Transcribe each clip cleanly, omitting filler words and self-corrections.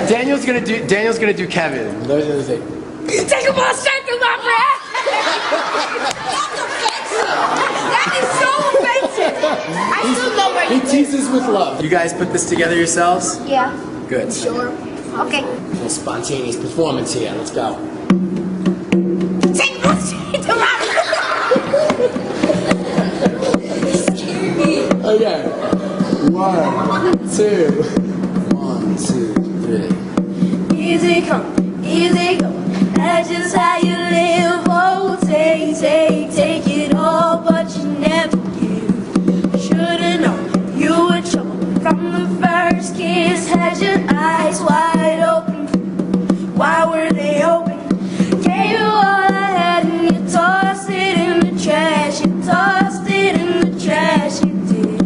Daniel's gonna do Kevin. Those are the things. You take a ball straight through my breast. That is so offensive. I still know where He you teases with love. You guys put this together yourselves? Yeah. Good. Sure. Okay. A little spontaneous performance here. Let's go. Take a ball straight through my breast. Okay. 1, 2. 1, 2, 3. Easy come, easy go. That's just how you live. Oh, take it all, but you never give. Should've known you were trouble from the first kiss. Had your eyes wide open. Why were they open? Gave you all I had and you tossed it in the trash. You tossed it in the trash. You did.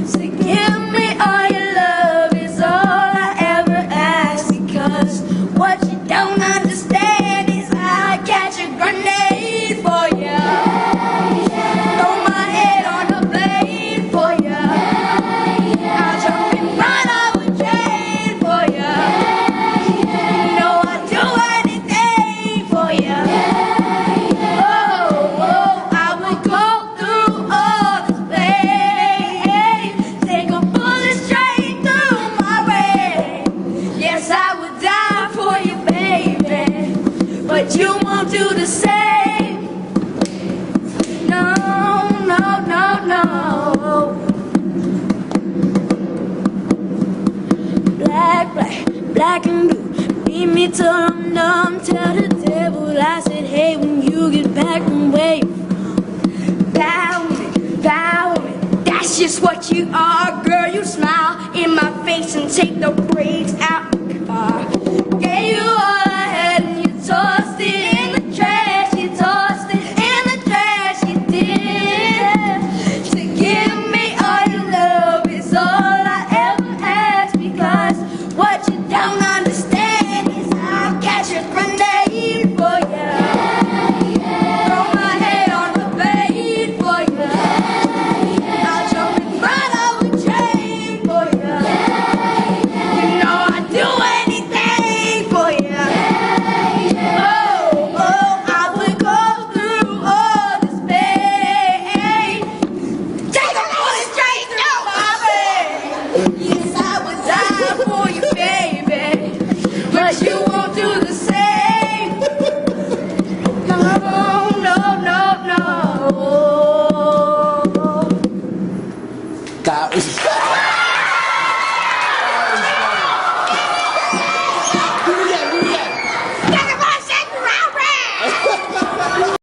So give me all your love is all I ever ask. Because what you don't understand is how I catch a grenade for ya. Throw my head on a blade for ya. I'll jump in front of a train for ya. You know I'd do anything for ya. Oh, I would go through all this pain. Take a bullet straight through my brain. Yes, I would die for you, baby, but you won't do the same. No, no, no, no. Black, black, black and blue. Beat me till I'm numb. Tell the devil I said, hey, when you get back from where you from. Bow it. That's just what you are, girl. You smile in my face and take the brakes out